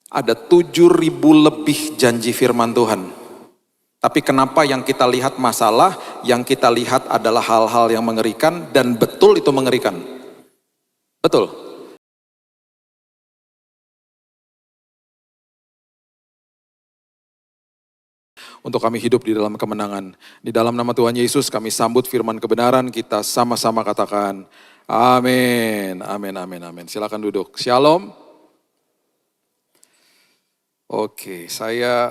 Ada 7.000 lebih janji firman Tuhan. Tapi kenapa yang kita lihat masalah, yang kita lihat adalah hal-hal yang mengerikan, dan betul itu mengerikan. Betul. Untuk kami hidup di dalam kemenangan. Di dalam nama Tuhan Yesus kami sambut firman kebenaran, kita sama-sama katakan amin, amin, amin, amin. Silakan duduk. Shalom. Oke, saya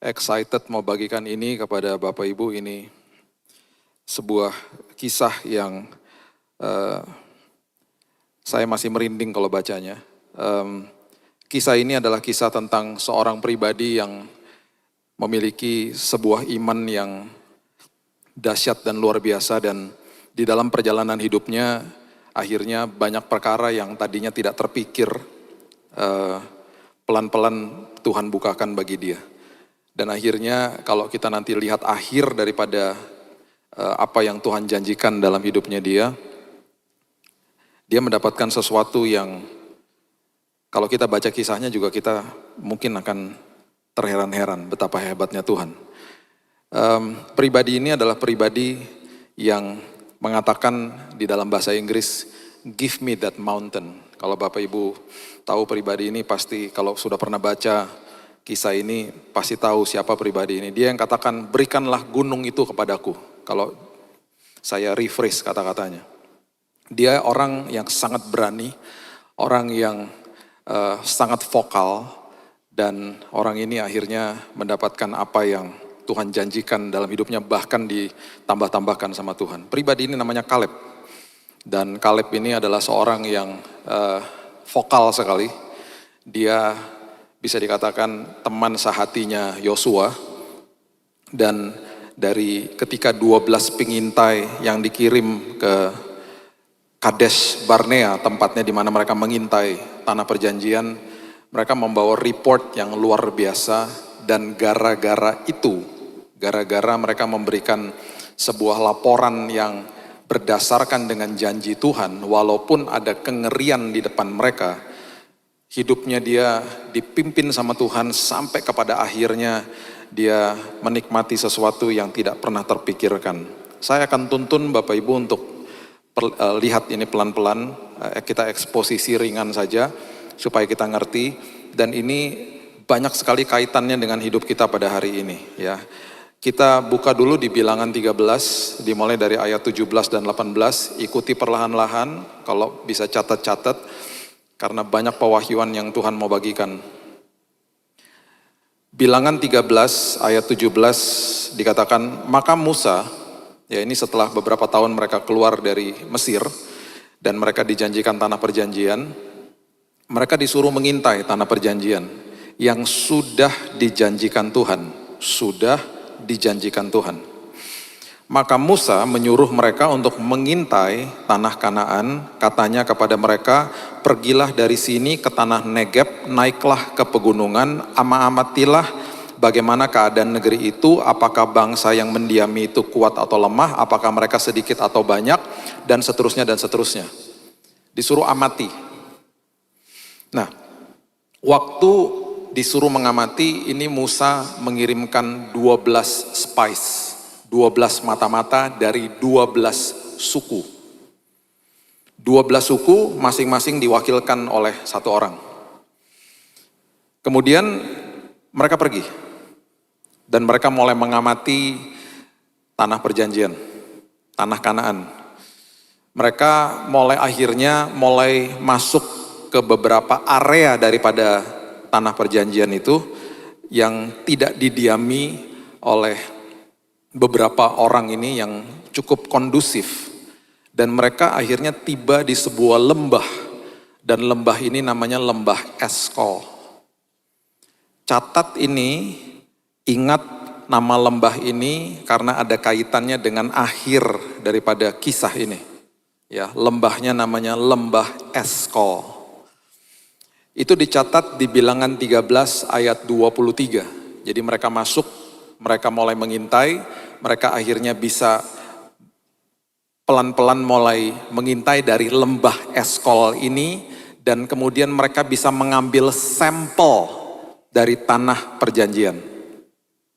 excited mau bagikan ini kepada Bapak Ibu. Ini sebuah kisah yang saya masih merinding kalau bacanya. Kisah ini adalah kisah tentang seorang pribadi yang memiliki sebuah iman yang dahsyat dan luar biasa, dan di dalam perjalanan hidupnya akhirnya banyak perkara yang tadinya tidak terpikir pelan-pelan Tuhan bukakan bagi dia. Dan akhirnya kalau kita nanti lihat akhir daripada apa yang Tuhan janjikan dalam hidupnya dia mendapatkan sesuatu yang kalau kita baca kisahnya juga kita mungkin akan terheran-heran betapa hebatnya Tuhan. Pribadi ini adalah pribadi yang mengatakan di dalam bahasa Inggris, give me that mountain. Kalau Bapak Ibu tahu pribadi ini pasti, kalau sudah pernah baca kisah ini pasti tahu siapa pribadi ini. Dia yang katakan, berikanlah gunung itu kepadaku. Kalau saya rephrase kata-katanya. Dia orang yang sangat berani, orang yang sangat vokal, dan orang ini akhirnya mendapatkan apa yang Tuhan janjikan dalam hidupnya, bahkan ditambah-tambahkan sama Tuhan. Pribadi ini namanya Kaleb. Dan Kaleb ini adalah seorang yang vokal sekali. Dia bisa dikatakan teman sehatinya Yosua. Dan dari ketika 12 pengintai yang dikirim ke Kades Barnea, tempatnya di mana mereka mengintai tanah perjanjian, mereka membawa report yang luar biasa. Dan gara-gara itu, gara-gara mereka memberikan sebuah laporan yang berdasarkan dengan janji Tuhan, walaupun ada kengerian di depan mereka, hidupnya dia dipimpin sama Tuhan sampai kepada akhirnya dia menikmati sesuatu yang tidak pernah terpikirkan. Saya akan tuntun Bapak Ibu untuk lihat ini pelan-pelan, kita eksposisi ringan saja supaya kita ngerti, dan ini banyak sekali kaitannya dengan hidup kita pada hari ini ya. Kita buka dulu di Bilangan 13, dimulai dari ayat 17 dan 18, ikuti perlahan-lahan, kalau bisa catat-catat, karena banyak pewahyuan yang Tuhan mau bagikan. Bilangan 13 ayat 17 dikatakan, maka Musa, ya ini setelah beberapa tahun mereka keluar dari Mesir, dan mereka dijanjikan tanah perjanjian, mereka disuruh mengintai tanah perjanjian, yang sudah dijanjikan Tuhan, sudah dijanjikan Tuhan. Maka Musa menyuruh mereka untuk mengintai tanah Kanaan, katanya kepada mereka, pergilah dari sini ke tanah Negeb, naiklah ke pegunungan, amatilah bagaimana keadaan negeri itu, apakah bangsa yang mendiami itu kuat atau lemah, apakah mereka sedikit atau banyak, dan seterusnya dan seterusnya. Disuruh amati. Nah, waktu disuruh mengamati, ini Musa mengirimkan 12 spies, 12 mata-mata dari 12 suku. 12 suku masing-masing diwakilkan oleh satu orang. Kemudian mereka pergi dan mereka mulai mengamati tanah perjanjian, tanah Kanaan. Mereka akhirnya mulai masuk ke beberapa area daripada tanah perjanjian itu yang tidak didiami oleh beberapa orang ini yang cukup kondusif. Dan mereka akhirnya tiba di sebuah lembah, dan lembah ini namanya lembah Eskol. Catat ini, ingat nama lembah ini karena ada kaitannya dengan akhir daripada kisah ini. Ya, lembahnya namanya lembah Eskol. Itu dicatat di Bilangan 13 ayat 23. Jadi mereka masuk, mereka mulai mengintai, mereka akhirnya bisa pelan-pelan mulai mengintai dari lembah Eskol ini, dan kemudian mereka bisa mengambil sampel dari tanah perjanjian.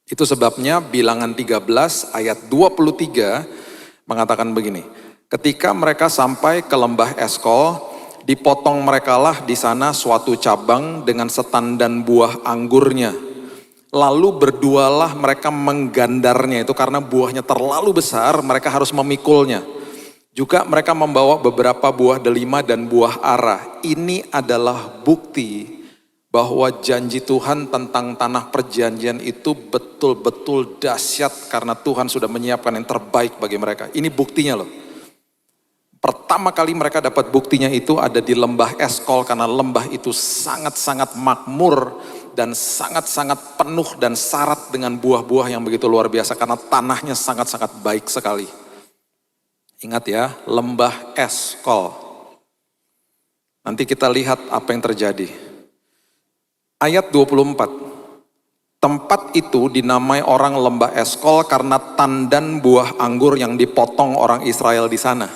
Itu sebabnya Bilangan 13 ayat 23 mengatakan begini, ketika mereka sampai ke lembah Eskol, dipotong merekalah di sana suatu cabang dengan setandan buah anggurnya. Lalu berdualah mereka menggandarnya, itu karena buahnya terlalu besar, mereka harus memikulnya. Juga mereka membawa beberapa buah delima dan buah ara. Ini adalah bukti bahwa janji Tuhan tentang tanah perjanjian itu betul-betul dahsyat karena Tuhan sudah menyiapkan yang terbaik bagi mereka. Ini buktinya loh. Pertama kali mereka dapat buktinya itu ada di lembah Eskol karena lembah itu sangat-sangat makmur dan sangat-sangat penuh dan syarat dengan buah-buah yang begitu luar biasa karena tanahnya sangat-sangat baik sekali. Ingat ya, lembah Eskol. Nanti kita lihat apa yang terjadi. Ayat 24. Tempat itu dinamai orang lembah Eskol karena tandan buah anggur yang dipotong orang Israel di sana.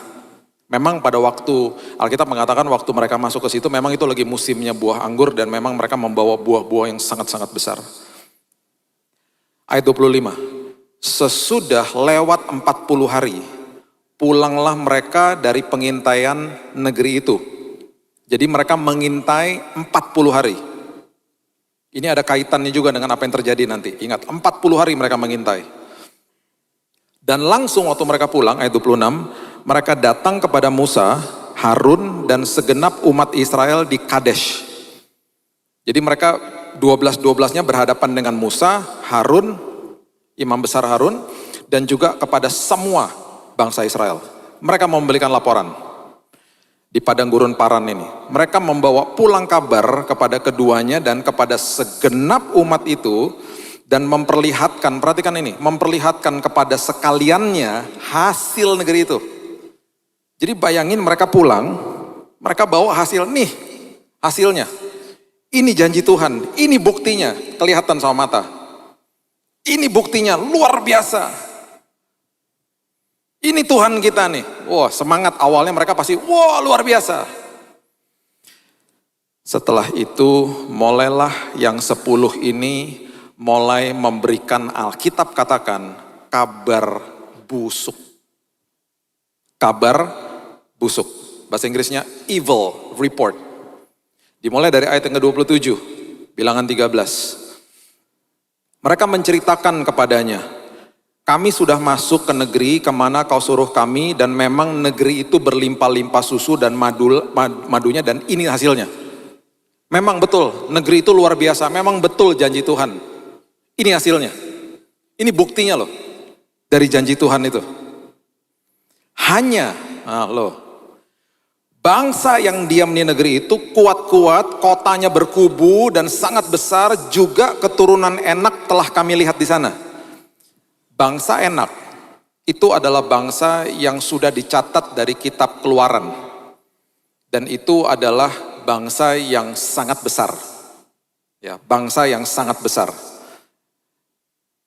Memang pada waktu, Alkitab mengatakan waktu mereka masuk ke situ, memang itu lagi musimnya buah anggur dan memang mereka membawa buah-buah yang sangat-sangat besar. Ayat 25, sesudah lewat 40 hari, pulanglah mereka dari pengintaian negeri itu. Jadi mereka mengintai 40 hari. Ini ada kaitannya juga dengan apa yang terjadi nanti. Ingat, 40 hari mereka mengintai. Dan langsung waktu mereka pulang, ayat 26, mereka datang kepada Musa, Harun, dan segenap umat Israel di Kadesh. Jadi mereka 12-12-nya berhadapan dengan Musa, Harun, imam besar Harun, dan juga kepada semua bangsa Israel. Mereka memberikan laporan di padang gurun Paran ini. Mereka membawa pulang kabar kepada keduanya dan kepada segenap umat itu, dan memperlihatkan, perhatikan ini, memperlihatkan kepada sekaliannya hasil negeri itu. Jadi bayangin mereka pulang, mereka bawa hasil, nih hasilnya. Ini janji Tuhan, ini buktinya, kelihatan sama mata. Ini buktinya, luar biasa. Ini Tuhan kita nih. Wah, semangat awalnya mereka pasti, wah luar biasa. Setelah itu, mulailah yang 10 ini mulai memberikan, Alkitab katakan, kabar busuk. Kabar busuk. Bahasa Inggrisnya evil report. Dimulai dari ayat yang ke-27, Bilangan 13. Mereka menceritakan kepadanya, kami sudah masuk ke negeri kemana kau suruh kami, dan memang negeri itu berlimpah-limpah susu dan madunya, dan ini hasilnya. Memang betul, negeri itu luar biasa, memang betul janji Tuhan. Ini hasilnya. Ini buktinya loh, dari janji Tuhan itu. Hanya, bangsa yang diam di negeri itu kuat-kuat, kotanya berkubu dan sangat besar, juga keturunan Enak telah kami lihat di sana. Bangsa Enak itu adalah bangsa yang sudah dicatat dari kitab Keluaran. Dan itu adalah bangsa yang sangat besar. Ya, bangsa yang sangat besar.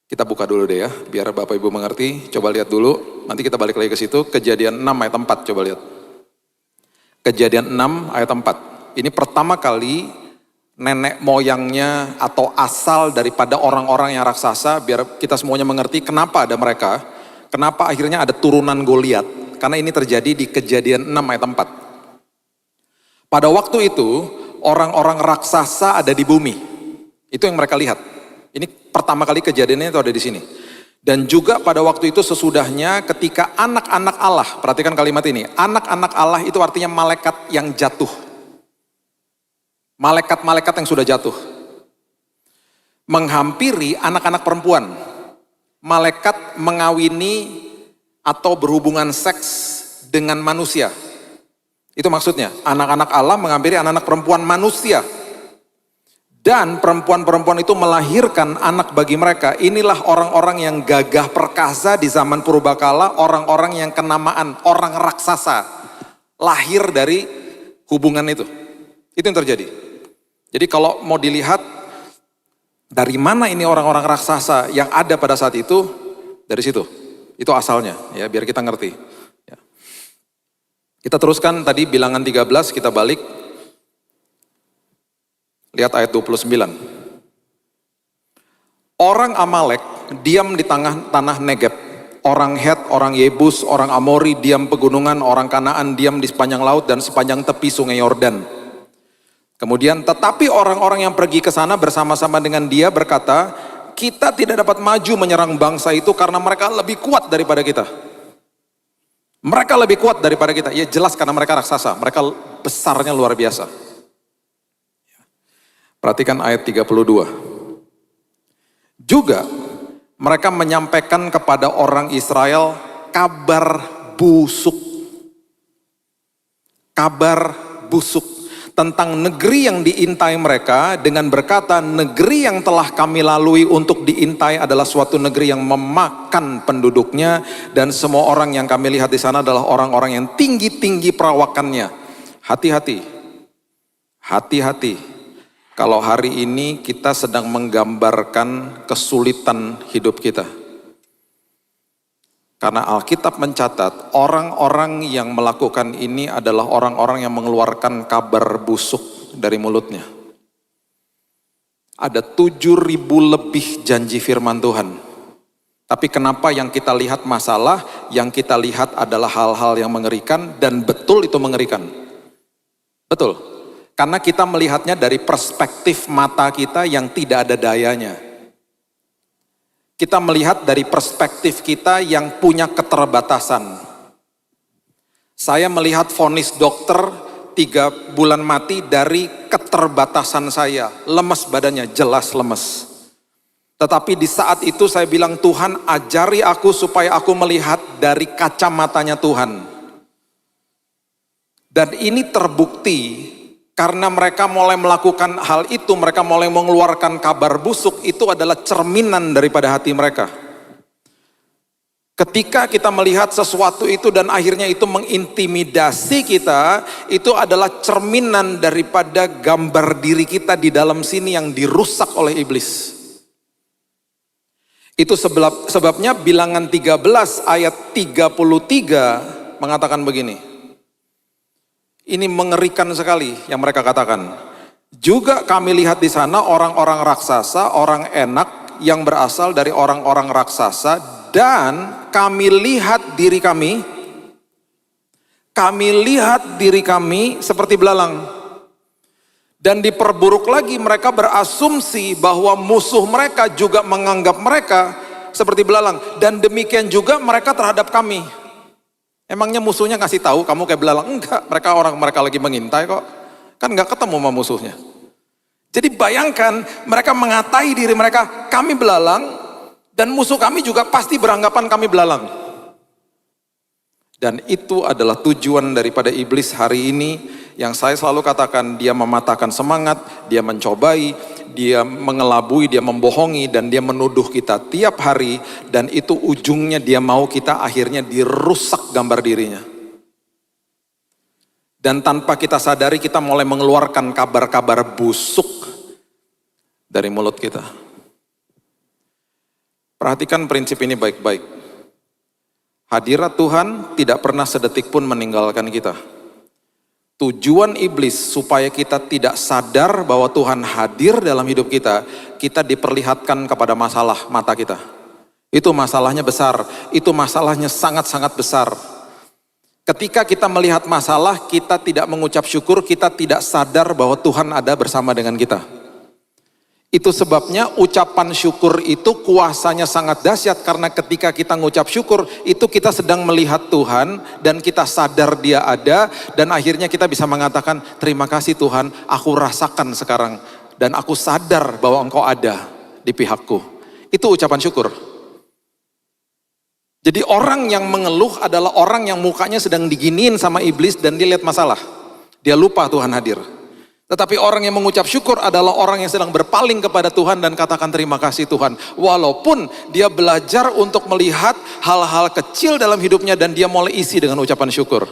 Kita buka dulu deh ya, biar Bapak Ibu mengerti. Coba lihat dulu, nanti kita balik lagi ke situ. Kejadian 6 ayat 4, coba lihat. Kejadian 6 ayat 4. Ini pertama kali nenek moyangnya atau asal daripada orang-orang yang raksasa, biar kita semuanya mengerti kenapa ada mereka. Kenapa akhirnya ada turunan Goliat. Karena ini terjadi di Kejadian 6 ayat 4. Pada waktu itu, orang-orang raksasa ada di bumi. Itu yang mereka lihat. Ini pertama kali kejadiannya itu ada di sini. Dan juga pada waktu itu sesudahnya ketika anak-anak Allah, perhatikan kalimat ini, anak-anak Allah itu artinya malaikat yang jatuh. Malaikat-malaikat yang sudah jatuh. Menghampiri anak-anak perempuan. Malaikat mengawini atau berhubungan seks dengan manusia. Itu maksudnya, anak-anak Allah menghampiri anak-anak perempuan manusia. Dan perempuan-perempuan itu melahirkan anak bagi mereka. Inilah orang-orang yang gagah perkasa di zaman purbakala, orang-orang yang kenamaan, orang raksasa. Lahir dari hubungan itu. Itu yang terjadi. Jadi kalau mau dilihat, dari mana ini orang-orang raksasa yang ada pada saat itu, dari situ. Itu asalnya, ya biar kita ngerti. Ya. Kita teruskan tadi Bilangan 13, kita balik. Lihat ayat 29. Orang Amalek diam di tanah Negeb. Orang Het, orang Yebus, orang Amori diam pegunungan, orang Kanaan diam di sepanjang laut dan sepanjang tepi sungai Yordan. Kemudian tetapi orang-orang yang pergi ke sana bersama-sama dengan dia berkata, kita tidak dapat maju menyerang bangsa itu karena mereka lebih kuat daripada kita. Mereka lebih kuat daripada kita. Ya jelas karena mereka raksasa, mereka besarnya luar biasa. Perhatikan ayat 32. Juga mereka menyampaikan kepada orang Israel kabar busuk. Kabar busuk tentang negeri yang diintai mereka dengan berkata, negeri yang telah kami lalui untuk diintai adalah suatu negeri yang memakan penduduknya dan semua orang yang kami lihat di sana adalah orang-orang yang tinggi-tinggi perawakannya. Hati-hati. Hati-hati. Kalau hari ini kita sedang menggambarkan kesulitan hidup kita. Karena Alkitab mencatat orang-orang yang melakukan ini adalah orang-orang yang mengeluarkan kabar busuk dari mulutnya. Ada 7.000 lebih janji firman Tuhan. Tapi kenapa yang kita lihat masalah, yang kita lihat adalah hal-hal yang mengerikan dan betul itu mengerikan. Betul. Karena kita melihatnya dari perspektif mata kita yang tidak ada dayanya. Kita melihat dari perspektif kita yang punya keterbatasan. Saya melihat vonis dokter 3 bulan mati dari keterbatasan saya. Lemes badannya, jelas lemes. Tetapi di saat itu saya bilang, Tuhan ajari aku supaya aku melihat dari kacamatanya Tuhan. Dan ini terbukti. Karena mereka mulai melakukan hal itu, mereka mulai mengeluarkan kabar busuk, itu adalah cerminan daripada hati mereka. Ketika kita melihat sesuatu itu dan akhirnya itu mengintimidasi kita, itu adalah cerminan daripada gambar diri kita di dalam sini yang dirusak oleh iblis. Itu sebabnya bilangan 13 ayat 33 mengatakan begini. Ini mengerikan sekali yang mereka katakan. Juga kami lihat di sana orang-orang raksasa, orang enak yang berasal dari orang-orang raksasa, dan kami lihat diri kami seperti belalang. Dan diperburuk lagi, mereka berasumsi bahwa musuh mereka juga menganggap mereka seperti belalang. Dan demikian juga mereka terhadap kami. Emangnya musuhnya ngasih tahu kamu kayak belalang? Enggak, mereka lagi mengintai kok. Kan enggak ketemu sama musuhnya. Jadi bayangkan mereka mengatai diri mereka, kami belalang, dan musuh kami juga pasti beranggapan kami belalang. Dan itu adalah tujuan daripada iblis hari ini, yang saya selalu katakan, dia mematahkan semangat, dia mencobai, dia mengelabui, dia membohongi, dan dia menuduh kita tiap hari, dan itu ujungnya dia mau kita akhirnya dirusak gambar dirinya. Dan tanpa kita sadari kita mulai mengeluarkan kabar-kabar busuk dari mulut kita. Perhatikan prinsip ini baik-baik. Hadirat Tuhan tidak pernah sedetik pun meninggalkan kita. Tujuan iblis supaya kita tidak sadar bahwa Tuhan hadir dalam hidup kita, kita diperlihatkan kepada masalah mata kita. Itu masalahnya besar, itu masalahnya sangat-sangat besar. Ketika kita melihat masalah, kita tidak mengucap syukur, kita tidak sadar bahwa Tuhan ada bersama dengan kita. Itu sebabnya ucapan syukur itu kuasanya sangat dahsyat, karena ketika kita mengucap syukur, itu kita sedang melihat Tuhan dan kita sadar dia ada, dan akhirnya kita bisa mengatakan, terima kasih Tuhan, aku rasakan sekarang dan aku sadar bahwa Engkau ada di pihakku. Itu ucapan syukur. Jadi orang yang mengeluh adalah orang yang mukanya sedang diginiin sama iblis dan dia lihat masalah. Dia lupa Tuhan hadir. Tetapi orang yang mengucap syukur adalah orang yang sedang berpaling kepada Tuhan dan katakan terima kasih Tuhan. Walaupun dia belajar untuk melihat hal-hal kecil dalam hidupnya dan dia mulai isi dengan ucapan syukur.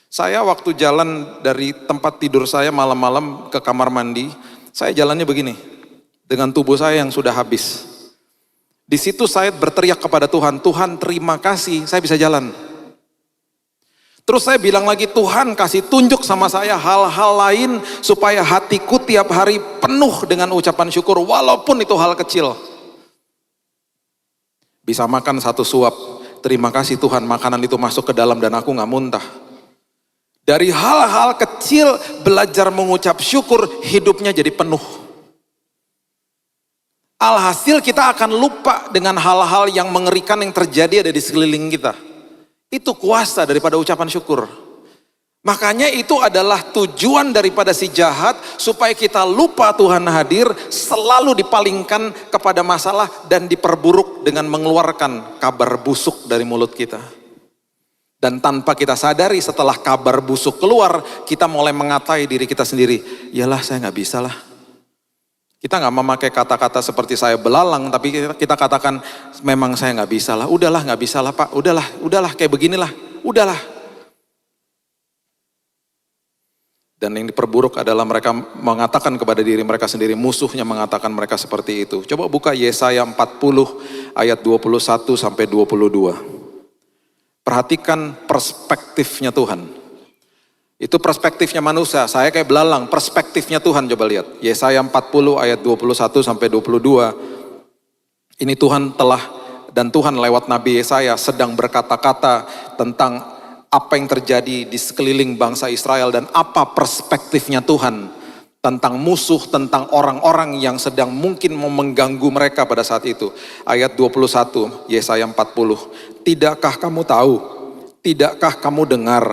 Saya waktu jalan dari tempat tidur saya malam-malam ke kamar mandi, saya jalannya begini. Dengan tubuh saya yang sudah habis. Di situ saya berteriak kepada Tuhan, Tuhan terima kasih saya bisa jalan. Terus saya bilang lagi, Tuhan kasih tunjuk sama saya hal-hal lain supaya hatiku tiap hari penuh dengan ucapan syukur walaupun itu hal kecil. Bisa makan satu suap, terima kasih Tuhan makanan itu masuk ke dalam dan aku gak muntah. Dari hal-hal kecil belajar mengucap syukur, hidupnya jadi penuh. Alhasil kita akan lupa dengan hal-hal yang mengerikan yang terjadi ada di sekeliling kita. Itu kuasa daripada ucapan syukur. Makanya itu adalah tujuan daripada si jahat, supaya kita lupa Tuhan hadir, selalu dipalingkan kepada masalah dan diperburuk dengan mengeluarkan kabar busuk dari mulut kita. Dan tanpa kita sadari setelah kabar busuk keluar, kita mulai mengatai diri kita sendiri, yalah saya gak bisa lah. Kita gak memakai kata-kata seperti saya belalang, tapi kita katakan memang saya gak bisa lah, udahlah gak bisa lah Pak, udahlah kayak beginilah, udahlah. Dan yang diperburuk adalah mereka mengatakan kepada diri mereka sendiri, musuhnya mengatakan mereka seperti itu. Coba buka Yesaya 40 ayat 21 sampai 22. Perhatikan perspektifnya Tuhan. Itu perspektifnya manusia, saya kayak belalang, perspektifnya Tuhan coba lihat. Yesaya 40 ayat 21 sampai 22. Ini Tuhan dan Tuhan lewat Nabi Yesaya sedang berkata-kata tentang apa yang terjadi di sekeliling bangsa Israel dan apa perspektifnya Tuhan tentang musuh, tentang orang-orang yang sedang mungkin mau mengganggu mereka pada saat itu. Ayat 21, Yesaya 40. Tidakkah kamu tahu? Tidakkah kamu dengar?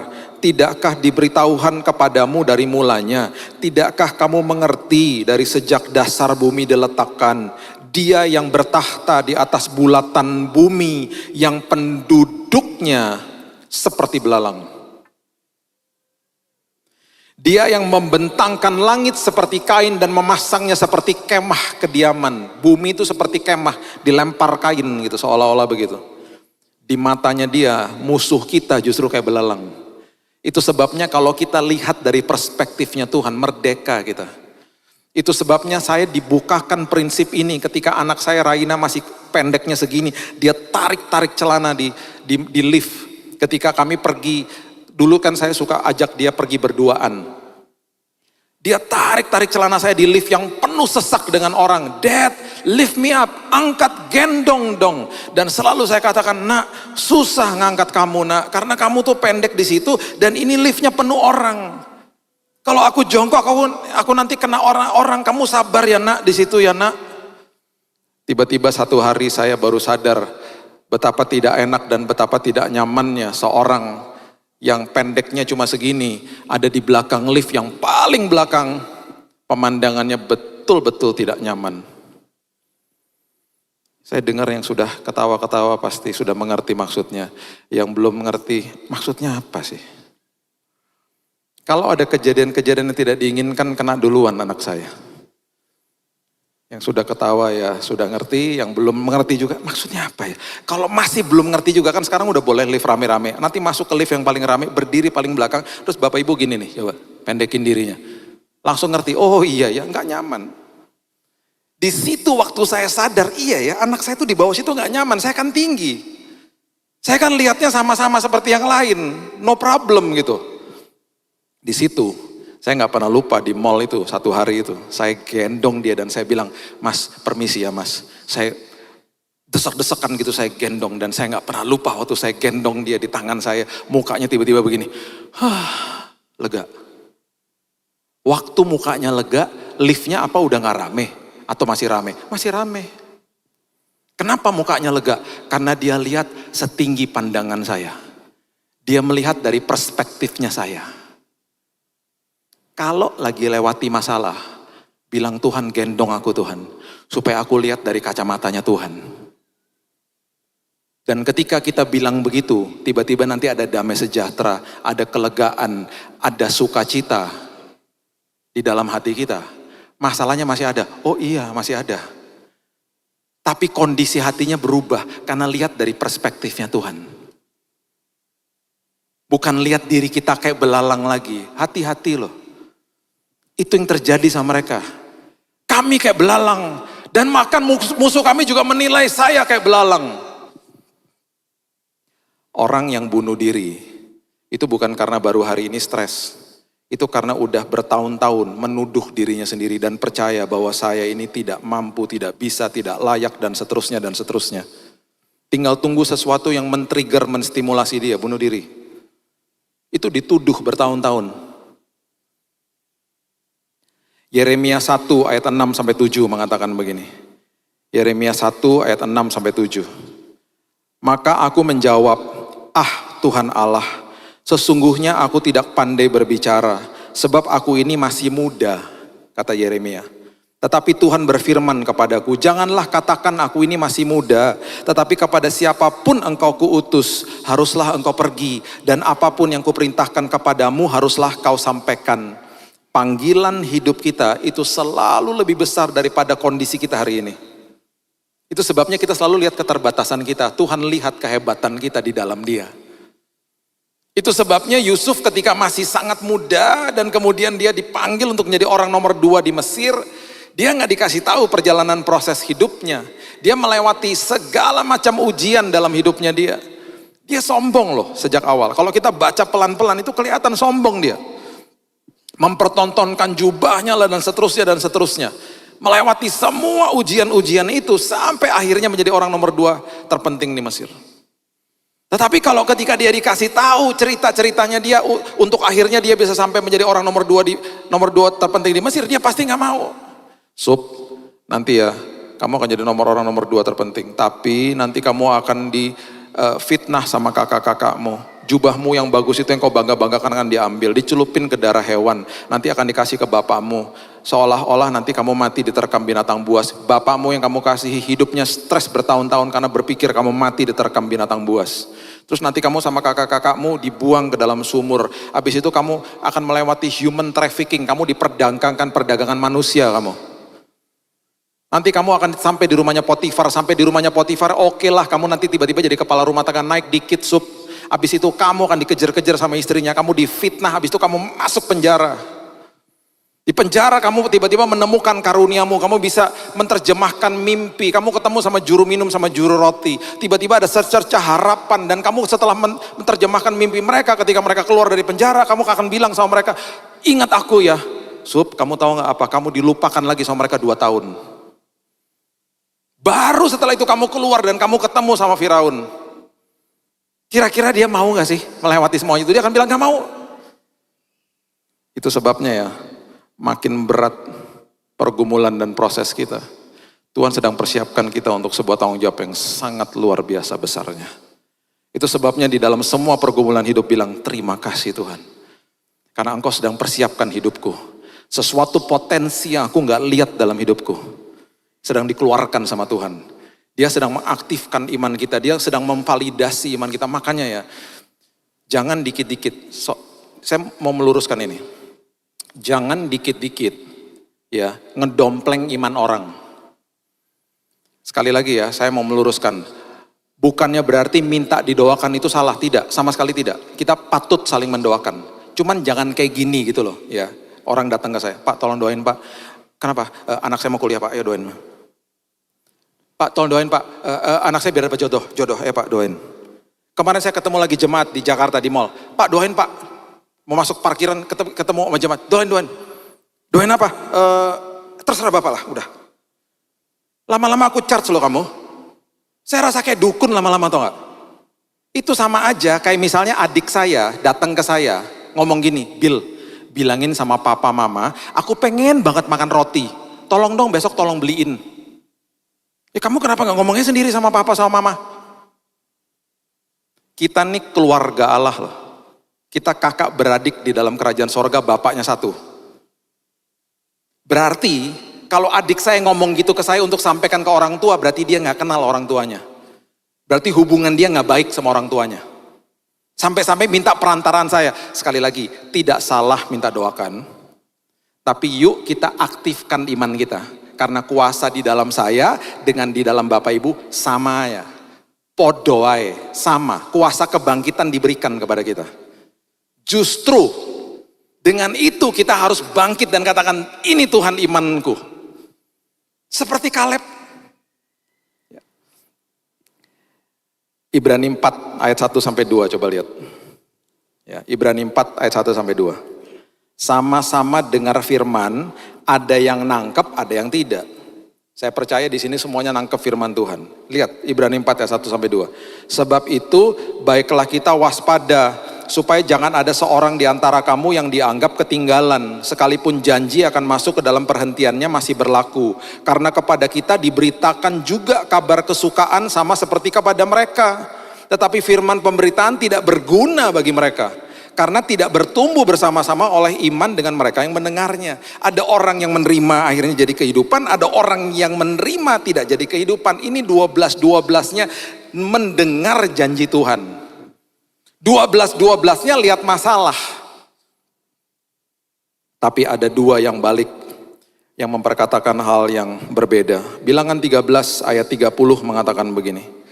Tidakkah diberitahukan kepadamu dari mulanya? Tidakkah kamu mengerti dari sejak dasar bumi diletakkan? Dia yang bertahta di atas bulatan bumi, yang penduduknya seperti belalang. Dia yang membentangkan langit seperti kain dan memasangnya seperti kemah kediaman. Bumi itu seperti kemah, dilempar kain gitu, seolah-olah begitu. Di matanya dia, musuh kita justru kayak belalang. Itu sebabnya kalau kita lihat dari perspektifnya Tuhan, merdeka kita. Itu sebabnya saya dibukakan prinsip ini ketika anak saya Raina masih pendeknya segini. Dia tarik-tarik celana di lift. Ketika kami pergi, dulu kan saya suka ajak dia pergi berduaan. Dia tarik-tarik celana saya di lift yang penuh sesak dengan orang. Dad, lift me up, angkat, gendong dong. Dan selalu saya katakan, nak, susah ngangkat kamu nak, karena kamu tuh pendek di situ dan ini liftnya penuh orang. Kalau aku jongkok, aku nanti kena orang-orang. Kamu sabar ya nak di situ ya nak. Tiba-tiba satu hari saya baru sadar betapa tidak enak dan betapa tidak nyamannya seorang yang pendeknya cuma segini, ada di belakang lift yang paling belakang, pemandangannya betul-betul tidak nyaman. Saya dengar yang sudah ketawa-ketawa pasti sudah mengerti maksudnya. Yang belum mengerti maksudnya apa sih? Kalau ada kejadian-kejadian yang tidak diinginkan, kena duluan anak saya. Yang sudah ketawa ya sudah ngerti, yang belum mengerti juga maksudnya apa ya. Kalau masih belum ngerti juga kan sekarang udah boleh lift rame-rame. Nanti masuk ke lift yang paling rame, berdiri paling belakang, terus bapak ibu gini nih, coba pendekin dirinya. Langsung ngerti, oh iya ya nggak nyaman. Di situ waktu saya sadar, iya ya anak saya tuh di bawah situ nggak nyaman, saya kan tinggi. Saya kan lihatnya sama-sama seperti yang lain, no problem gitu. Di situ saya nggak pernah lupa di mall itu satu hari itu, saya gendong dia dan saya bilang, mas permisi ya mas, saya desek-desekan gitu saya gendong dan saya nggak pernah lupa waktu saya gendong dia di tangan saya, mukanya tiba-tiba begini, lega. Waktu mukanya lega, liftnya apa udah nggak rame atau masih rame? Masih rame. Kenapa mukanya lega? Karena dia lihat setinggi pandangan saya, dia melihat dari perspektifnya saya. Kalau lagi lewati masalah, bilang Tuhan gendong aku Tuhan, supaya aku lihat dari kacamatanya Tuhan. Dan ketika kita bilang begitu, tiba-tiba nanti ada damai sejahtera, ada kelegaan, ada sukacita di dalam hati kita. Masalahnya masih ada, oh iya masih ada. Tapi kondisi hatinya berubah karena lihat dari perspektifnya Tuhan. Bukan lihat diri kita kayak belalang lagi, hati-hati loh. Itu yang terjadi sama mereka. Kami kayak belalang. Dan makan musuh kami juga menilai saya kayak belalang. Orang yang bunuh diri, itu bukan karena baru hari ini stres. Itu karena udah bertahun-tahun menuduh dirinya sendiri dan percaya bahwa saya ini tidak mampu, tidak bisa, tidak layak, dan seterusnya, dan seterusnya. Tinggal tunggu sesuatu yang men-trigger, menstimulasi dia, bunuh diri. Itu dituduh bertahun-tahun. Yeremia 1 ayat 6-7 mengatakan begini. Yeremia 1 ayat 6-7. Maka aku menjawab, Tuhan Allah, sesungguhnya aku tidak pandai berbicara, sebab aku ini masih muda, kata Yeremia. Tetapi Tuhan berfirman kepadaku, janganlah katakan aku ini masih muda, tetapi kepada siapapun engkau kuutus, haruslah engkau pergi, dan apapun yang kuperintahkan kepadamu, haruslah kau sampaikan. Panggilan hidup kita itu selalu lebih besar daripada kondisi kita hari ini. Itu sebabnya kita selalu lihat keterbatasan kita. Tuhan lihat kehebatan kita di dalam Dia. Itu sebabnya Yusuf ketika masih sangat muda dan kemudian dia dipanggil untuk menjadi orang nomor 2 di Mesir, dia nggak dikasih tahu perjalanan proses hidupnya. Dia melewati segala macam ujian dalam hidupnya dia. Dia sombong loh sejak awal. Kalau kita baca pelan-pelan itu kelihatan sombong dia. Mempertontonkan jubahnya lah dan seterusnya. Melewati semua ujian-ujian itu sampai akhirnya menjadi orang nomor 2 terpenting di Mesir. Tetapi kalau ketika dia dikasih tahu cerita-ceritanya dia untuk akhirnya dia bisa sampai menjadi orang nomor 2 terpenting di Mesir, dia pasti nggak mau. Nanti ya kamu akan jadi orang nomor 2 terpenting, tapi nanti kamu akan difitnah sama kakak-kakakmu. Jubahmu yang bagus itu yang kau bangga-banggakan akan diambil, dicelupin ke darah hewan, nanti akan dikasih ke bapakmu. Seolah-olah nanti kamu mati diterkam binatang buas. Bapakmu yang kamu kasihi hidupnya stres bertahun-tahun karena berpikir kamu mati diterkam binatang buas. Terus nanti kamu sama kakak-kakakmu dibuang ke dalam sumur. Habis itu kamu akan melewati human trafficking, kamu diperdagangkan perdagangan manusia kamu. Nanti kamu akan sampai di rumahnya Potifar, oke lah kamu nanti tiba-tiba jadi kepala rumah tangga, naik dikit Habis itu kamu akan dikejar-kejar sama istrinya, kamu difitnah, habis itu kamu masuk penjara. Di penjara kamu tiba-tiba menemukan karuniamu, kamu bisa menerjemahkan mimpi, kamu ketemu sama juru minum, sama juru roti. Tiba-tiba ada secercah harapan dan kamu setelah menerjemahkan mimpi mereka ketika mereka keluar dari penjara, kamu akan bilang sama mereka, ingat aku ya. Kamu tahu gak apa, kamu dilupakan lagi sama mereka 2 tahun. Baru setelah itu kamu keluar dan kamu ketemu sama Firaun. Kira-kira dia mau gak sih melewati semuanya itu? Dia akan bilang gak mau. Itu sebabnya ya, makin berat pergumulan dan proses kita, Tuhan sedang persiapkan kita untuk sebuah tanggung jawab yang sangat luar biasa besarnya. Itu sebabnya di dalam semua pergumulan hidup bilang, terima kasih Tuhan. Karena Engkau sedang persiapkan hidupku. Sesuatu potensi yang aku gak lihat dalam hidupku, sedang dikeluarkan sama Tuhan. Dia sedang mengaktifkan iman kita, dia sedang memvalidasi iman kita. Makanya ya, jangan dikit-dikit, saya mau meluruskan ini. Jangan dikit-dikit ya ngedompleng iman orang. Sekali lagi ya, saya mau meluruskan. Bukannya berarti minta didoakan itu salah, tidak, sama sekali tidak. Kita patut saling mendoakan. Cuman jangan kayak gini gitu loh ya. Orang datang ke saya, Pak tolong doain Pak. Kenapa? Anak saya mau kuliah Pak, ayo doain. Pak tolong doain Pak, anak saya biar dapat jodoh, Pak doain. Kemarin saya ketemu lagi jemaat di Jakarta di mall, Pak doain Pak, mau masuk parkiran ketemu sama jemaat, doain apa? Terserah Bapak lah, udah. Lama-lama aku charge loh kamu, saya rasa kayak dukun lama-lama tau gak? Itu sama aja kayak misalnya adik saya datang ke saya, ngomong gini, bilangin sama papa mama, aku pengen banget makan roti, tolong dong besok tolong beliin. Ya kamu kenapa gak ngomongnya sendiri sama papa sama mama? Kita nih keluarga Allah loh. Kita kakak beradik di dalam kerajaan sorga, bapaknya satu. Berarti kalau adik saya ngomong gitu ke saya untuk sampaikan ke orang tua, berarti dia gak kenal orang tuanya. Berarti hubungan dia gak baik sama orang tuanya. Sampai-sampai minta perantaraan saya. Sekali lagi, tidak salah minta doakan. Tapi yuk kita aktifkan iman kita. Karena kuasa di dalam saya dengan di dalam Bapak Ibu sama ya. Podoai, sama. Kuasa kebangkitan diberikan kepada kita. Justru dengan itu kita harus bangkit dan katakan, ini Tuhan imanku. Seperti Kaleb. Ibrani 4 ayat 1-2 coba lihat. Ya, Ibrani 4 ayat 1 sampai 2. Sama-sama dengar firman, ada yang nangkep, ada yang tidak. Saya percaya di sini semuanya nangkep firman Tuhan. Lihat Ibrani 4 ayat 1 sampai 2. Sebab itu baiklah kita waspada supaya jangan ada seorang di antara kamu yang dianggap ketinggalan, sekalipun janji akan masuk ke dalam perhentiannya masih berlaku. Karena kepada kita diberitakan juga kabar kesukaan sama seperti kepada mereka. Tetapi firman pemberitaan tidak berguna bagi mereka, karena tidak bertumbuh bersama-sama oleh iman dengan mereka yang mendengarnya. Ada orang yang menerima akhirnya jadi kehidupan, ada orang yang menerima tidak jadi kehidupan. Ini 12-12-nya mendengar janji Tuhan. 12-12-nya lihat masalah. Tapi ada dua yang balik, yang memperkatakan hal yang berbeda. Bilangan 13 ayat 30 mengatakan begini.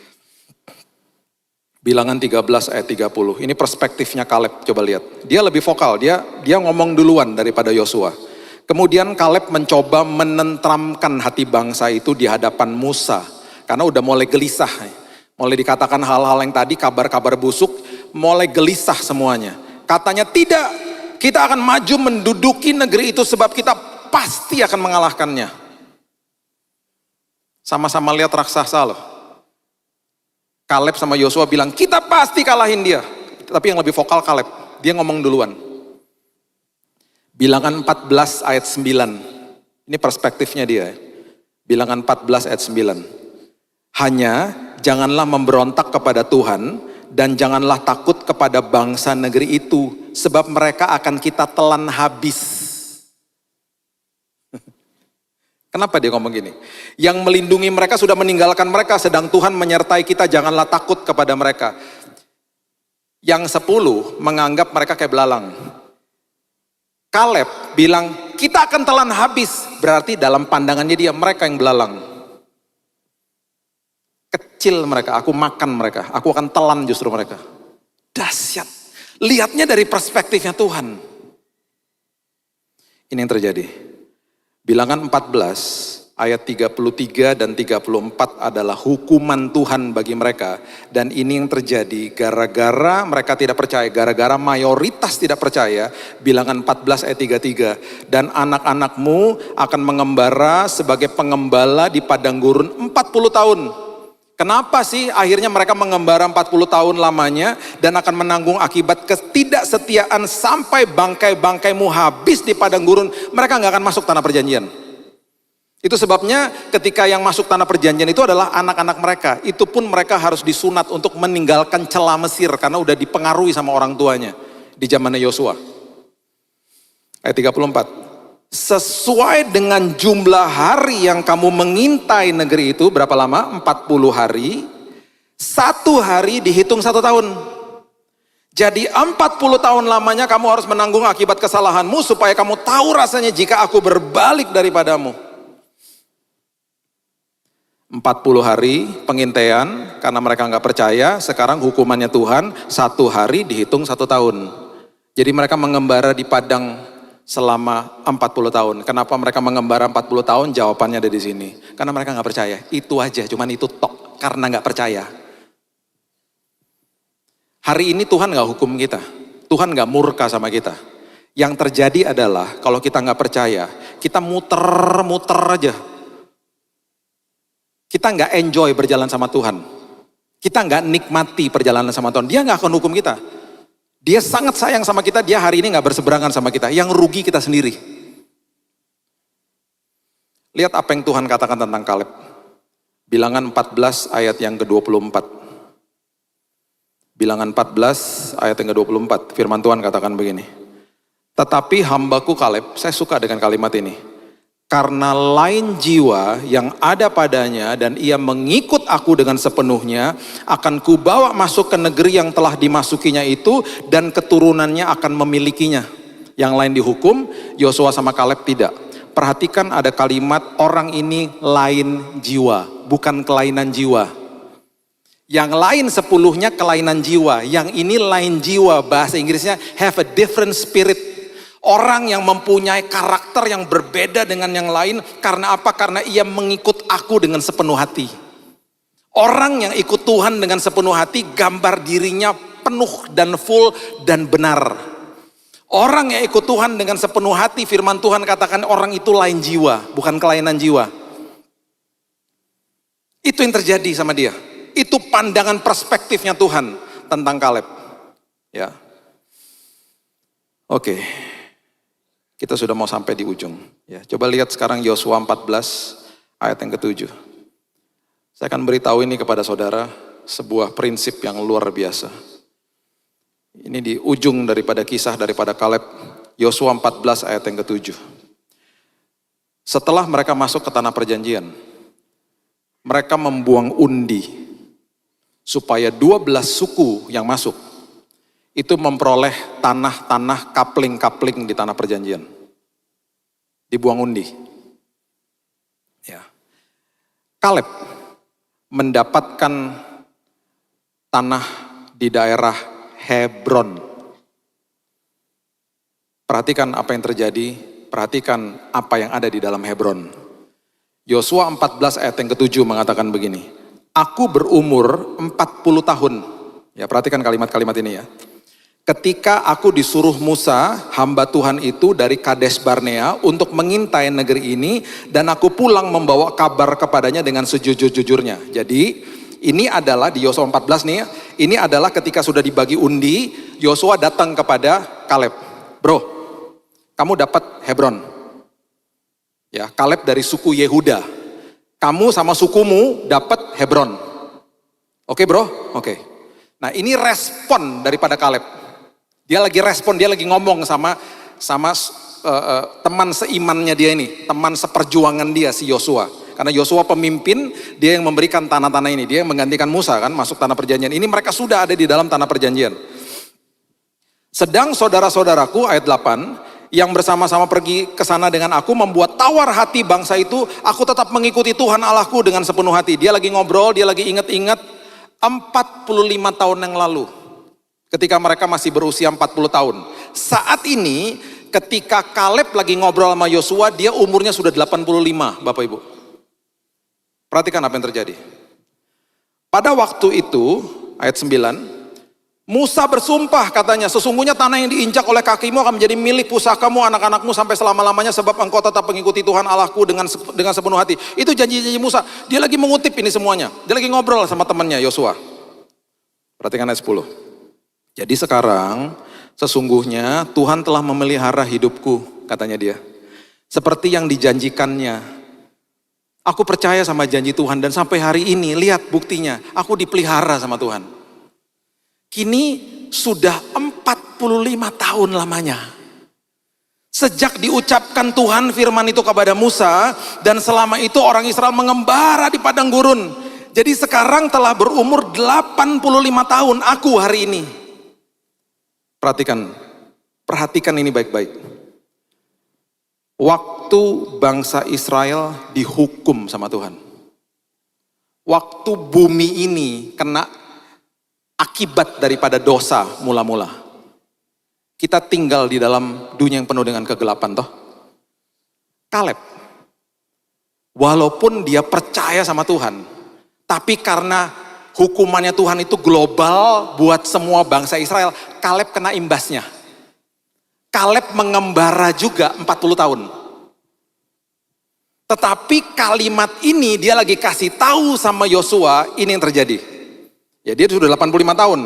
Bilangan 13 ayat 30. Ini perspektifnya Kaleb, coba lihat. Dia lebih vokal, dia ngomong duluan daripada Yosua. Kemudian Kaleb mencoba menentramkan hati bangsa itu di hadapan Musa. Karena udah mulai gelisah. Mulai dikatakan hal-hal yang tadi, kabar-kabar busuk, mulai gelisah semuanya. Katanya tidak, kita akan maju menduduki negeri itu sebab kita pasti akan mengalahkannya. Sama-sama lihat raksasa loh. Kaleb sama Yosua bilang, kita pasti kalahin dia. Tapi yang lebih vokal Kaleb, dia ngomong duluan. Bilangan 14 ayat 9. Ini perspektifnya dia. Bilangan 14 ayat 9. Hanya janganlah memberontak kepada Tuhan dan janganlah takut kepada bangsa negeri itu, sebab mereka akan kita telan habis. Kenapa dia ngomong gini? Yang melindungi mereka sudah meninggalkan mereka, sedang Tuhan menyertai kita, janganlah takut kepada mereka. Yang 10 menganggap mereka kayak belalang. Kaleb bilang, kita akan telan habis. Berarti dalam pandangannya dia, mereka yang belalang. Kecil mereka, aku makan mereka, aku akan telan justru mereka. Dahsyat. Lihatnya dari perspektifnya Tuhan. Ini yang terjadi. Bilangan 14 ayat 33 dan 34 adalah hukuman Tuhan bagi mereka. Dan ini yang terjadi gara-gara mereka tidak percaya, gara-gara mayoritas tidak percaya. Bilangan 14 ayat 33. Dan anak-anakmu akan mengembara sebagai pengembala di padang gurun 40 tahun. Kenapa sih akhirnya mereka mengembara 40 tahun lamanya dan akan menanggung akibat ketidaksetiaan sampai bangkai-bangkaimu habis di padang gurun? Mereka nggak akan masuk tanah perjanjian. Itu sebabnya ketika yang masuk tanah perjanjian itu adalah anak-anak mereka. Itu pun mereka harus disunat untuk meninggalkan celah Mesir karena udah dipengaruhi sama orang tuanya di zamannya Yosua. Ayat 34. Sesuai dengan jumlah hari yang kamu mengintai negeri itu, berapa lama? 40 hari. 1 hari dihitung 1 tahun. Jadi 40 tahun lamanya kamu harus menanggung akibat kesalahanmu supaya kamu tahu rasanya jika aku berbalik daripadamu. 40 hari pengintaian karena mereka nggak percaya. Sekarang hukumannya Tuhan 1 hari dihitung 1 tahun. Jadi mereka mengembara di padang selama 40 tahun. Kenapa mereka mengembara 40 tahun? Jawabannya ada di sini. Karena mereka nggak percaya. Itu aja, cuman itu tok. Karena nggak percaya. Hari ini Tuhan nggak hukum kita. Tuhan nggak murka sama kita. Yang terjadi adalah kalau kita nggak percaya, kita muter-muter aja. Kita nggak enjoy berjalan sama Tuhan. Kita nggak nikmati perjalanan sama Tuhan. Dia nggak akan hukum kita. Dia sangat sayang sama kita, dia hari ini gak berseberangan sama kita. Yang rugi kita sendiri. Lihat apa yang Tuhan katakan tentang Kaleb. Bilangan 14 ayat yang ke-24. Bilangan 14 ayat yang ke-24. Firman Tuhan katakan begini. Tetapi hambaku Kaleb, saya suka dengan kalimat ini. Karena lain jiwa yang ada padanya dan ia mengikut aku dengan sepenuhnya, akan kubawa masuk ke negeri yang telah dimasukinya itu dan keturunannya akan memilikinya. Yang lain dihukum, Yosua sama Kaleb tidak. Perhatikan ada kalimat orang ini lain jiwa, bukan kelainan jiwa. Yang lain 10-nya kelainan jiwa, yang ini lain jiwa, bahasa Inggrisnya have a different spirit. Orang yang mempunyai karakter yang berbeda dengan yang lain. Karena apa? Karena ia mengikut aku dengan sepenuh hati. Orang yang ikut Tuhan dengan sepenuh hati, gambar dirinya penuh dan full dan benar. Orang yang ikut Tuhan dengan sepenuh hati, firman Tuhan katakan orang itu lain jiwa, bukan kelainan jiwa. Itu yang terjadi sama dia. Itu pandangan perspektifnya Tuhan tentang Kaleb. Ya. Oke. Kita sudah mau sampai di ujung. Ya, coba lihat sekarang Yosua 14 ayat yang ke-7. Saya akan beritahu ini kepada saudara, sebuah prinsip yang luar biasa. Ini di ujung daripada kisah daripada Kaleb, Yosua 14 ayat yang ke-7. Setelah mereka masuk ke tanah perjanjian, mereka membuang undi supaya 12 suku yang masuk itu memperoleh tanah-tanah kapling-kapling di tanah perjanjian. Dibuang undi. Ya. Kaleb mendapatkan tanah di daerah Hebron. Perhatikan apa yang terjadi, perhatikan apa yang ada di dalam Hebron. Yosua 14 ayat yang ke-7 mengatakan begini, aku berumur 40 tahun. Ya, perhatikan kalimat-kalimat ini ya. Ketika aku disuruh Musa, hamba Tuhan itu dari Kades Barnea untuk mengintai negeri ini, dan aku pulang membawa kabar kepadanya dengan sejujur-jujurnya. Jadi ini adalah di Yosua 14 nih, ini adalah ketika sudah dibagi undi, Yosua datang kepada Kaleb. Bro, kamu dapat Hebron. Ya, Kaleb dari suku Yehuda. Kamu sama sukumu dapat Hebron. Oke bro? Oke. Nah ini respon daripada Kaleb. Dia lagi respon, dia lagi ngomong sama teman seimannya dia ini, teman seperjuangan dia si Yosua. Karena Yosua pemimpin, dia yang memberikan tanah-tanah ini, dia yang menggantikan Musa kan masuk tanah perjanjian. Ini mereka sudah ada di dalam tanah perjanjian. Sedang saudara-saudaraku ayat 8 yang bersama-sama pergi ke sana dengan aku membuat tawar hati bangsa itu, aku tetap mengikuti Tuhan Allahku dengan sepenuh hati. Dia lagi ngobrol, dia lagi ingat-ingat 45 tahun yang lalu. Ketika mereka masih berusia 40 tahun. Saat ini ketika Kaleb lagi ngobrol sama Yosua, dia umurnya sudah 85, Bapak Ibu. Perhatikan apa yang terjadi. Pada waktu itu, ayat 9, Musa bersumpah katanya, sesungguhnya tanah yang diinjak oleh kakimu akan menjadi milik pusakamu, anak-anakmu sampai selama-lamanya, sebab engkau tetap mengikuti Tuhan Allahku dengan sepenuh hati. Itu janji-janji Musa. Dia lagi mengutip ini semuanya. Dia lagi ngobrol sama temannya Yosua. Perhatikan ayat 10. Jadi sekarang sesungguhnya Tuhan telah memelihara hidupku, katanya dia. Seperti yang dijanjikannya. Aku percaya sama janji Tuhan dan sampai hari ini lihat buktinya. Aku dipelihara sama Tuhan. Kini sudah 45 tahun lamanya. Sejak diucapkan Tuhan firman itu kepada Musa dan selama itu orang Israel mengembara di padang gurun. Jadi sekarang telah berumur 85 tahun aku hari ini. Perhatikan ini baik-baik. Waktu bangsa Israel dihukum sama Tuhan. Waktu bumi ini kena akibat daripada dosa mula-mula. Kita tinggal di dalam dunia yang penuh dengan kegelapan toh. Kaleb, walaupun dia percaya sama Tuhan, tapi karena hukumannya Tuhan itu global buat semua bangsa Israel, Kaleb kena imbasnya. Kaleb mengembara juga 40 tahun. Tetapi kalimat ini dia lagi kasih tahu sama Yosua, ini yang terjadi. Ya dia sudah 85 tahun.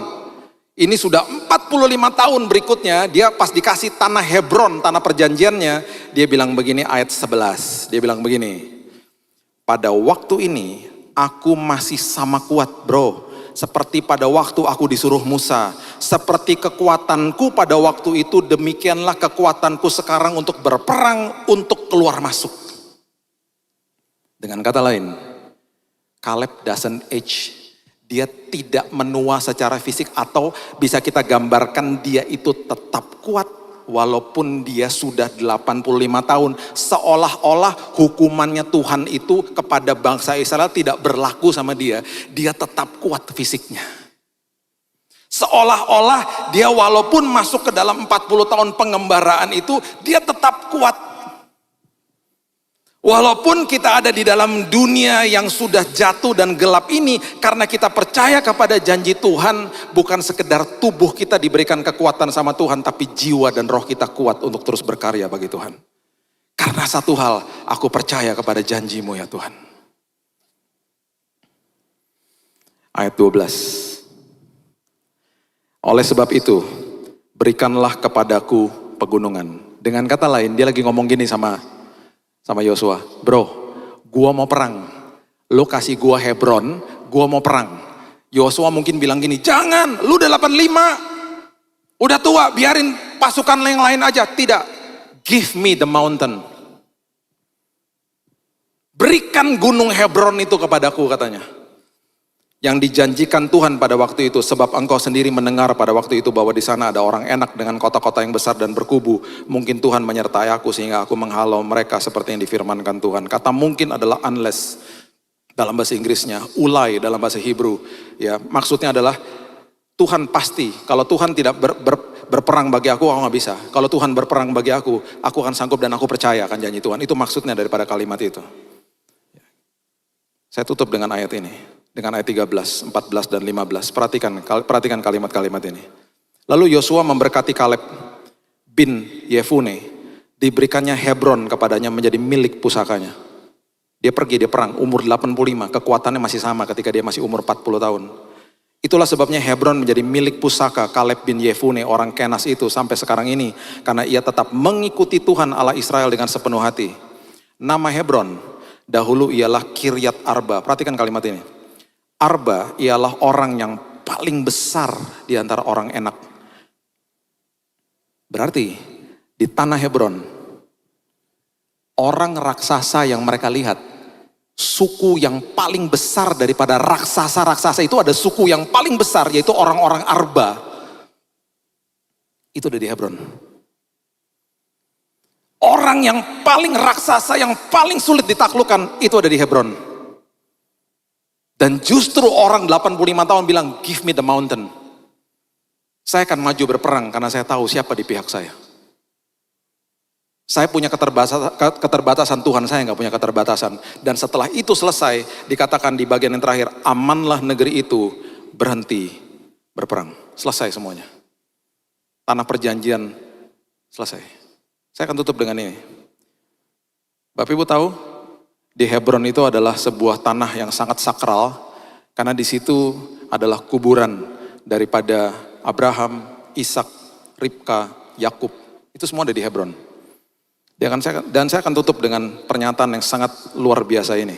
Ini sudah 45 tahun berikutnya, dia pas dikasih tanah Hebron, tanah perjanjiannya, dia bilang begini ayat 11. Dia bilang begini, pada waktu ini aku masih sama kuat bro, seperti pada waktu aku disuruh Musa. Seperti kekuatanku pada waktu itu, demikianlah kekuatanku sekarang untuk berperang, untuk keluar masuk. Dengan kata lain, Kaleb doesn't age. Dia tidak menua secara fisik, atau bisa kita gambarkan dia itu tetap kuat. Walaupun dia sudah 85 tahun, seolah-olah hukumannya Tuhan itu kepada bangsa Israel tidak berlaku sama dia. Dia tetap kuat fisiknya. Seolah-olah dia walaupun masuk ke dalam 40 tahun pengembaraan itu, dia tetap kuat. Walaupun kita ada di dalam dunia yang sudah jatuh dan gelap ini, karena kita percaya kepada janji Tuhan, bukan sekedar tubuh kita diberikan kekuatan sama Tuhan, tapi jiwa dan roh kita kuat untuk terus berkarya bagi Tuhan. Karena satu hal, aku percaya kepada janji-Mu ya Tuhan. Ayat 12. Oleh sebab itu, berikanlah kepadaku pegunungan. Dengan kata lain, dia lagi ngomong gini sama Yosua, bro, gua mau perang, lo kasih gua Hebron, gua mau perang. Yosua mungkin bilang gini, jangan, lu udah 85, udah tua, biarin pasukan yang lain aja. Tidak, give me the mountain. Berikan gunung Hebron itu kepadaku, katanya. Yang dijanjikan Tuhan pada waktu itu, sebab engkau sendiri mendengar pada waktu itu bahwa di sana ada orang enak dengan kota-kota yang besar dan berkubu. Mungkin Tuhan menyertai aku sehingga aku menghalau mereka seperti yang difirmankan Tuhan. Kata mungkin adalah unless dalam bahasa Inggrisnya, ulai dalam bahasa Hebrew. Ya, maksudnya adalah Tuhan pasti. Kalau Tuhan tidak berperang bagi aku nggak bisa. Kalau Tuhan berperang bagi aku akan sanggup dan aku percaya akan janji Tuhan. Itu maksudnya daripada kalimat itu. Saya tutup dengan ayat ini. Dengan ayat 13, 14, dan 15. Perhatikan kalimat-kalimat ini. Lalu Yosua memberkati Kaleb bin Yefune. Diberikannya Hebron kepadanya menjadi milik pusakanya. Dia pergi, dia perang, umur 85. Kekuatannya masih sama ketika dia masih umur 40 tahun. Itulah sebabnya Hebron menjadi milik pusaka Kaleb bin Yefune, orang Kenas itu sampai sekarang ini. Karena ia tetap mengikuti Tuhan Allah Israel dengan sepenuh hati. Nama Hebron dahulu ialah Kiryat Arba. Perhatikan kalimat ini. Arba ialah orang yang paling besar di antara orang enak. Berarti di tanah Hebron, orang raksasa yang mereka lihat, suku yang paling besar daripada raksasa-raksasa itu ada suku yang paling besar, yaitu orang-orang Arba. Itu ada di Hebron. Orang yang paling raksasa, yang paling sulit ditaklukkan, itu ada di Hebron. Dan justru orang 85 tahun bilang, give me the mountain. Saya akan maju berperang karena saya tahu siapa di pihak saya. Saya punya keterbatasan, Tuhan saya nggak punya keterbatasan. Dan setelah itu selesai, dikatakan di bagian yang terakhir, amanlah negeri itu, berhenti berperang. Selesai semuanya. Tanah perjanjian selesai. Saya akan tutup dengan ini. Bapak Ibu tahu, di Hebron itu adalah sebuah tanah yang sangat sakral, karena di situ adalah kuburan daripada Abraham, Ishak, Ribka, Yakub. Itu semua ada di Hebron. Dan saya akan tutup dengan pernyataan yang sangat luar biasa ini.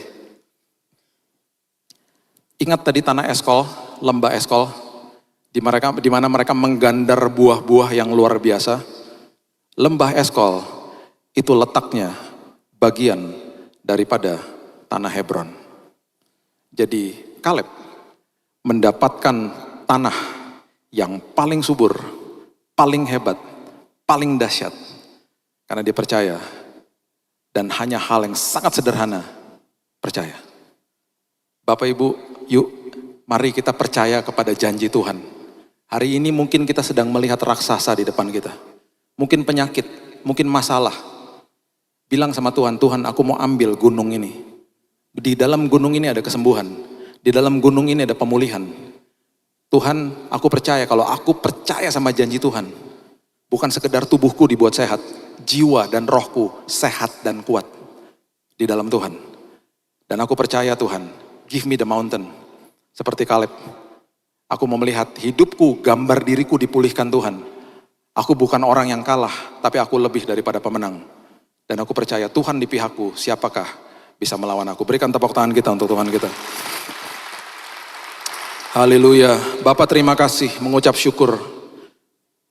Ingat tadi tanah Eskol, lembah Eskol, di mana mereka menggandar buah-buah yang luar biasa. Lembah Eskol itu letaknya bagian daripada tanah Hebron. Jadi Kaleb mendapatkan tanah yang paling subur, paling hebat, paling dahsyat. Karena dia percaya, dan hanya hal yang sangat sederhana, percaya. Bapak Ibu, yuk mari kita percaya kepada janji Tuhan. Hari ini mungkin kita sedang melihat raksasa di depan kita. Mungkin penyakit, mungkin masalah. Bilang sama Tuhan, Tuhan aku mau ambil gunung ini. Di dalam gunung ini ada kesembuhan. Di dalam gunung ini ada pemulihan. Tuhan, aku percaya kalau aku percaya sama janji Tuhan. Bukan sekedar tubuhku dibuat sehat. Jiwa dan rohku sehat dan kuat. Di dalam Tuhan. Dan aku percaya Tuhan, give me the mountain. Seperti Kaleb. Aku mau melihat hidupku, gambar diriku dipulihkan Tuhan. Aku bukan orang yang kalah, tapi aku lebih daripada pemenang. Dan aku percaya Tuhan di pihakku, siapakah bisa melawan aku. Berikan tepuk tangan kita untuk Tuhan kita. Haleluya. Bapak terima kasih, mengucap syukur.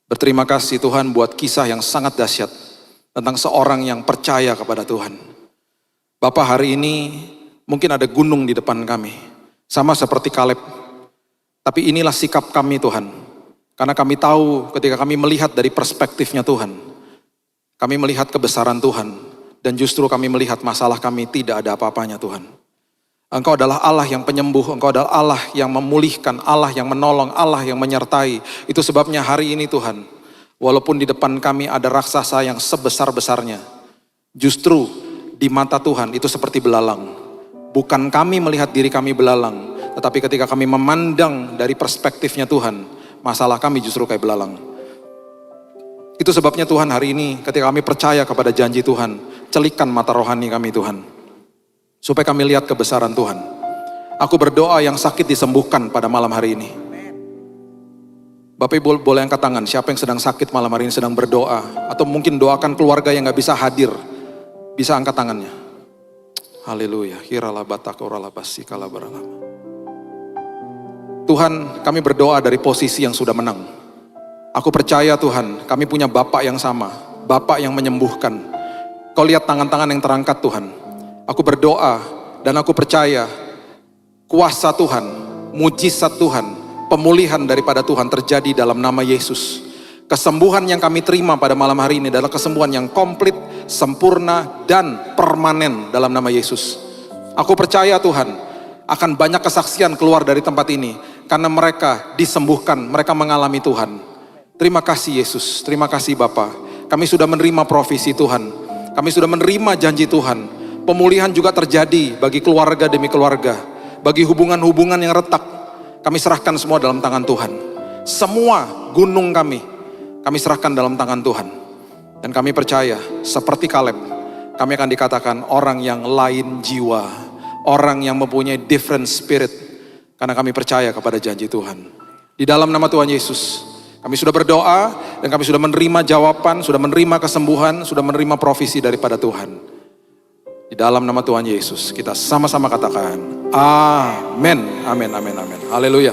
Berterima kasih Tuhan buat kisah yang sangat dahsyat. Tentang seorang yang percaya kepada Tuhan. Bapak hari ini mungkin ada gunung di depan kami. Sama seperti Kaleb. Tapi inilah sikap kami Tuhan. Karena kami tahu ketika kami melihat dari perspektifnya Tuhan. Kami melihat kebesaran Tuhan, dan justru kami melihat masalah kami tidak ada apa-apanya Tuhan. Engkau adalah Allah yang penyembuh, Engkau adalah Allah yang memulihkan, Allah yang menolong, Allah yang menyertai. Itu sebabnya hari ini Tuhan, walaupun di depan kami ada raksasa yang sebesar-besarnya, justru di mata Tuhan itu seperti belalang. Bukan kami melihat diri kami belalang, tetapi ketika kami memandang dari perspektifnya Tuhan, masalah kami justru kayak belalang. Itu sebabnya Tuhan hari ini ketika kami percaya kepada janji Tuhan, celikkan mata rohani kami Tuhan, supaya kami lihat kebesaran Tuhan. Aku berdoa yang sakit disembuhkan pada malam hari ini. Bapak Ibu boleh angkat tangan, siapa yang sedang sakit malam hari ini, sedang berdoa, atau mungkin doakan keluarga yang gak bisa hadir, bisa angkat tangannya. Haleluya. Tuhan, kami berdoa dari posisi yang sudah menang. Aku percaya Tuhan, kami punya Bapa yang sama, Bapa yang menyembuhkan. Kau lihat tangan-tangan yang terangkat Tuhan. Aku berdoa dan aku percaya kuasa Tuhan, mujizat Tuhan, pemulihan daripada Tuhan terjadi dalam nama Yesus. Kesembuhan yang kami terima pada malam hari ini adalah kesembuhan yang komplit, sempurna, dan permanen dalam nama Yesus. Aku percaya Tuhan, akan banyak kesaksian keluar dari tempat ini, karena mereka disembuhkan, mereka mengalami Tuhan. Terima kasih Yesus, terima kasih Bapa. Kami sudah menerima profesi Tuhan, kami sudah menerima janji Tuhan. Pemulihan juga terjadi bagi keluarga demi keluarga, bagi hubungan-hubungan yang retak. Kami serahkan semua dalam tangan Tuhan. Semua gunung kami serahkan dalam tangan Tuhan. Dan kami percaya, seperti Kaleb, kami akan dikatakan orang yang lain jiwa, orang yang mempunyai different spirit, karena kami percaya kepada janji Tuhan. Di dalam nama Tuhan Yesus, kami sudah berdoa, dan kami sudah menerima jawaban, sudah menerima kesembuhan, sudah menerima profesi daripada Tuhan. Di dalam nama Tuhan Yesus, kita sama-sama katakan, amin, amin, amin, amin. Haleluya.